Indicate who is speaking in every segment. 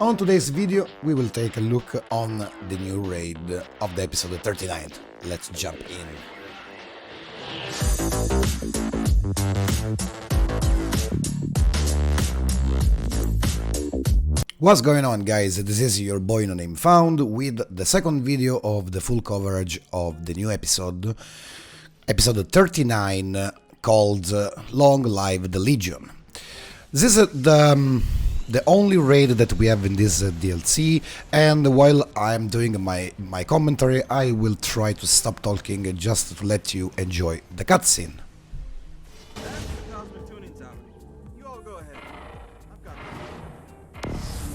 Speaker 1: On today's video, we will take a look on the new raid of the episode 39. Let's jump in. What's going on, guys? This is your boy No Name Found with the second video of the full coverage of the new episode 39, called Long Live the Legion. This is the only raid that we have in this DLC, and while I'm doing my commentary, I will try to stop talking just to let you enjoy the cutscene.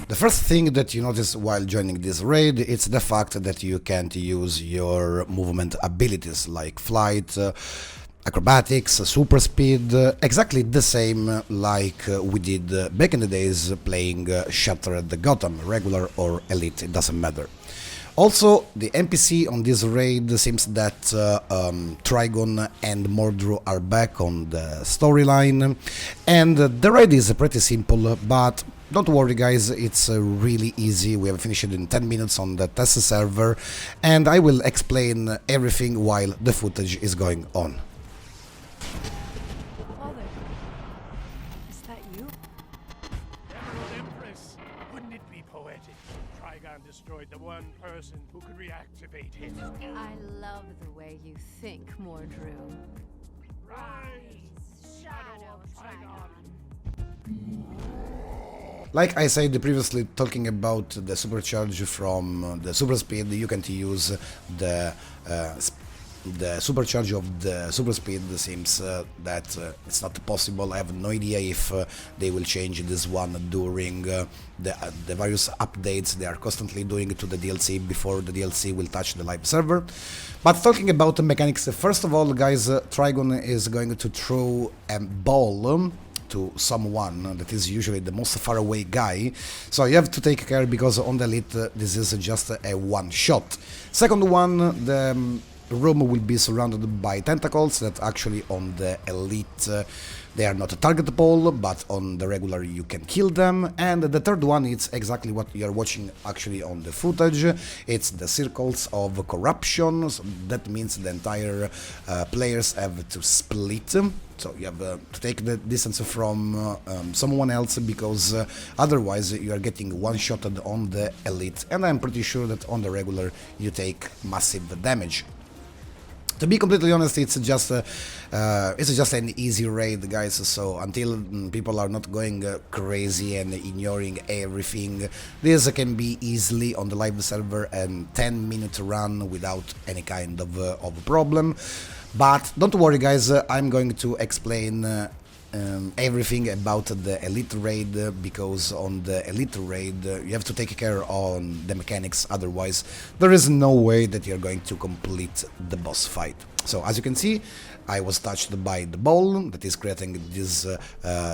Speaker 1: The first thing that you notice while joining this raid is the fact that you can't use your movement abilities like flight, acrobatics, super speed, exactly the same like we did back in the days playing Shattered Gotham, regular or elite, it doesn't matter. Also, the NPC on this raid seems that Trigon and Mordreme are back on the storyline, and the raid is pretty simple, but don't worry guys, it's really easy. We have finished it in 10 minutes on the test server, and I will explain everything while the footage is going on.
Speaker 2: Father, is that you?
Speaker 3: Emerald Empress, wouldn't it be poetic? Trigon destroyed the one person who could reactivate him.
Speaker 2: I love the way you think, Mordreme.
Speaker 3: Rise, Shadow of Trigon.
Speaker 1: Like I said previously, talking about the supercharge from the super speed, you can't use the supercharge of the super speed. Seems that it's not possible. I have no idea if they will change this one during the various updates they are constantly doing to the DLC before the DLC will touch the live server. But talking about the mechanics, first of all, guys, Trigon is going to throw a ball to someone that is usually the most far away guy, so you have to take care because on the elite this is just a one shot. Second one, the room will be surrounded by tentacles that actually on the elite they are not targetable, but on the regular you can kill them. And the third one, it's exactly what you are watching actually on the footage. It's the circles of corruption, so that means the entire players have to split. So you have to take the distance from someone else, because otherwise you are getting one-shotted on the elite, and I'm pretty sure that on the regular you take massive damage. To be completely honest, it's just an easy raid, guys, so until people are not going crazy and ignoring everything, this can be easily on the live server and 10-minute run without any kind of problem. But don't worry guys, I'm going to explain everything about the elite raid, because on the elite raid you have to take care on the mechanics, otherwise there is no way that you're going to complete the boss fight. So as you can see, I was touched by the ball that is creating this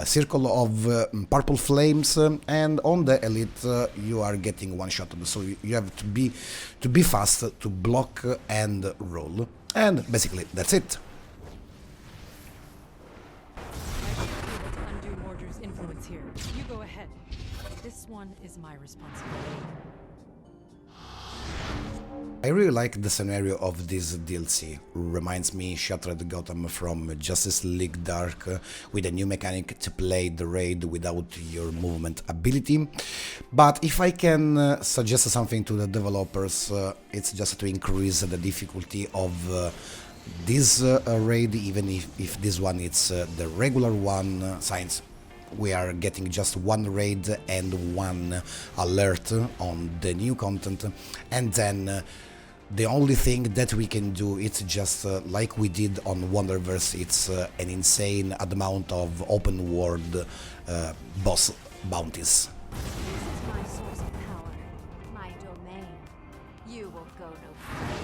Speaker 1: circle of purple flames, and on the elite you are getting one shot, so you have to be fast to block and roll, and basically that's it.
Speaker 2: Undo Mordreme's influence here. You go ahead. This one is my responsibility.
Speaker 1: I really like the scenario of this DLC. Reminds me Shattered Gotham from Justice League Dark, with a new mechanic to play the raid without your movement ability. But if I can suggest something to the developers, it's just to increase the difficulty of this raid, even if this one is the regular one, since we are getting just one raid and one alert on the new content, and then the only thing that we can do, it's just like we did on Wonderverse, it's an insane amount of open world boss bounties.
Speaker 2: This is my source of power, my domain. You will go no further.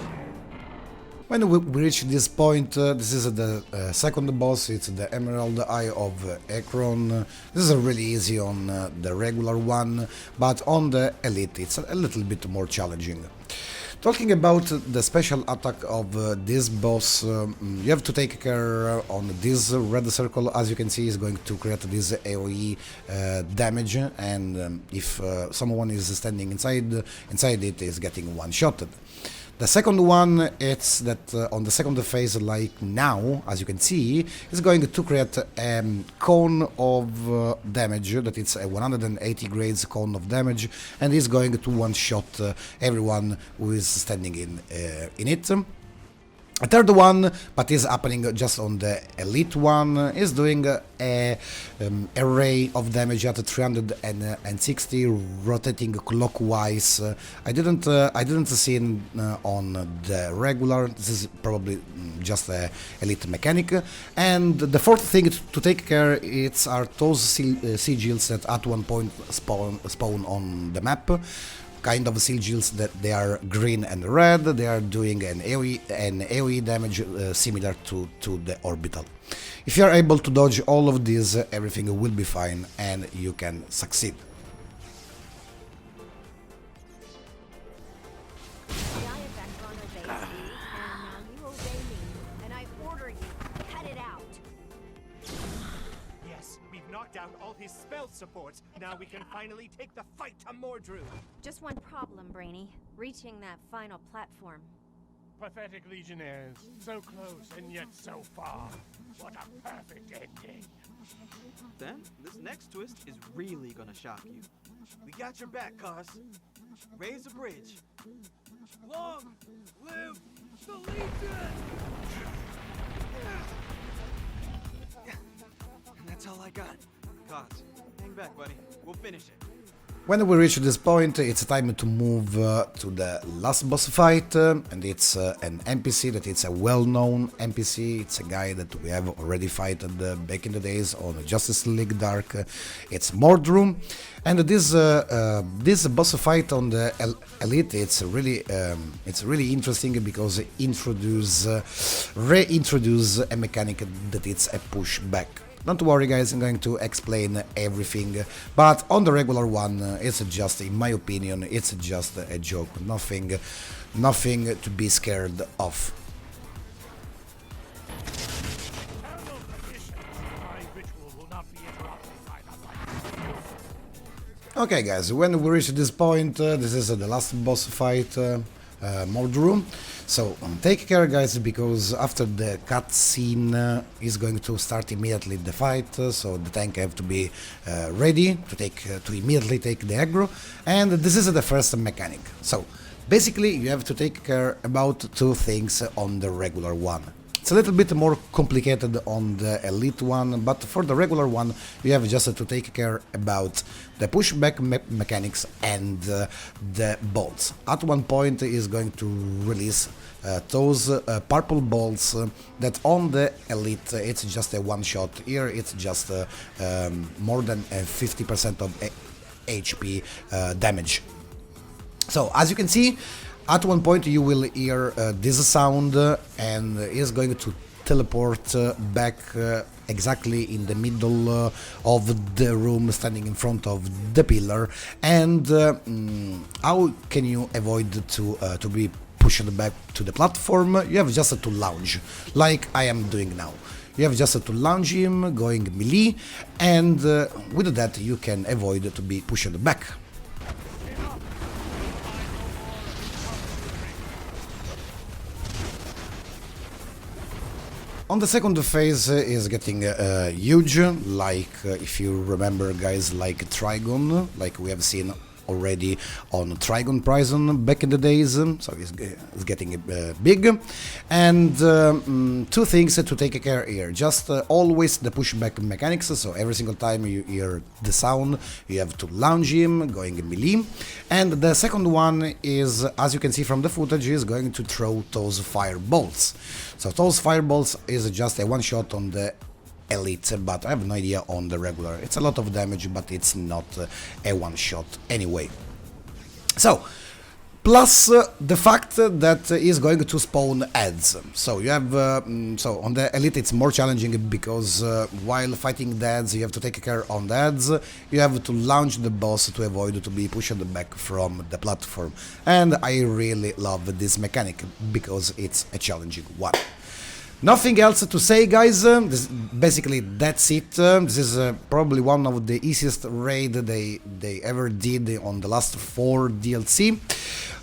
Speaker 1: When we reach this point, this is the second boss, it's the Emerald Eye of Akron. This is really easy on the regular one, but on the elite it's a little bit more challenging. Talking about the special attack of this boss, you have to take care on this red circle. As you can see, is going to create this AoE damage, and if someone is standing inside it, is getting one-shotted. The second one, it's that on the second phase, like now, as you can see, is going to create a cone of damage, that it's a 180 grades cone of damage, and is going to one-shot everyone who is standing in it. A third one, but is happening just on the elite one, is doing a array of damage at 360, rotating clockwise. I didn't see it on the regular. This is probably just a elite mechanic. And the fourth thing to take care are those sigils that at one point spawn on the map. Kind of sigils that they are green and red. They are doing an AoE damage similar to the orbital. If you are able to dodge all of these, everything will be fine and you can succeed.
Speaker 2: The Eye of Akron obeys you, and now you obey me, and I order you, cut it out.
Speaker 3: Yes, we've knocked out all his spell supports. Now we can finally take the fight to Mordreme.
Speaker 2: Just one problem, Brainy. Reaching that final platform.
Speaker 3: Pathetic legionnaires, so close and yet so far. What a perfect ending.
Speaker 4: Then, this next twist is really gonna shock you.
Speaker 5: We got your back, Cos. Raise the bridge. Long live the Legion! And that's all I got.
Speaker 4: Cos, hang back, buddy. We'll finish it.
Speaker 1: When we reach this point, it's time to move to the last boss fight, and it's an NPC that it's a well-known NPC. It's a guy that we have already fighted back in the days on Justice League Dark. It's Mordreme, and this boss fight on the Elite, it's really interesting because it reintroduce a mechanic that it's a pushback. Don't worry guys, I'm going to explain everything, but on the regular one, it's just, in my opinion, it's just a joke, nothing to be scared of. Okay guys, when we reach this point, this is the last boss fight, Mudroom. So take care guys, because after the cutscene is going to start immediately the fight, so the tank have to be ready to immediately take the aggro, and this is the first mechanic. So basically you have to take care about two things on the regular one. It's a little bit more complicated on the elite one, but for the regular one you have just to take care about the pushback mechanics and the bolts. At one point is going to release those purple bolts that on the elite it's just a one shot. Here it's just more than 50% of HP damage. So as you can see, at one point you will hear this sound and is going to teleport back exactly in the middle of the room, standing in front of the pillar. And how can you avoid to be pushed back to the platform? You have just to launch, like I am doing now. You have just to launch him, going melee, and with that you can avoid to be pushed back. On the second phase is getting huge, like if you remember guys, like Trigon, like we have seen already on Trigon Prison back in the days, so it's getting big. And two things to take care here, just always the pushback mechanics, so every single time you hear the sound you have to launch him, going melee. And the second one is, as you can see from the footage, is going to throw those fireballs. So those fireballs is just a one shot on the elite, but I have no idea on the regular. It's a lot of damage, but it's not a one shot anyway. So Plus the fact that is going to spawn ads. So you have so on the elite it's more challenging because while fighting the ads you have to take care on the ads. You have to launch the boss to avoid to be pushed back from the platform, and I really love this mechanic because it's a challenging one. Nothing else to say, guys. Basically that's it. This is probably one of the easiest raid they ever did on the last 4 DLC.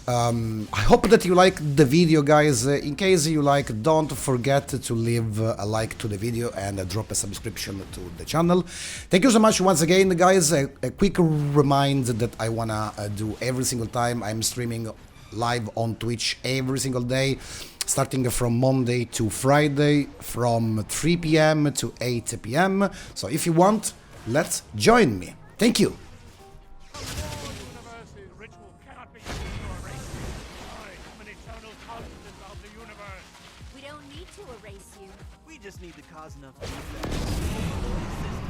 Speaker 1: I hope that you like the video, guys. In case you like, don't forget to leave a like to the video and drop a subscription to the channel. Thank you so much once again, guys. A quick reminder that I wanna do every single time. I'm streaming live on Twitch every single day, starting from Monday to Friday from 3 PM to 8 PM. So if you want, let's join me. Thank you.
Speaker 3: Universe's ritual cannot be used to erase you. I am an eternal constant of the universe.
Speaker 2: We don't need to erase you.
Speaker 5: We just need to cause enough feedback to overload the system.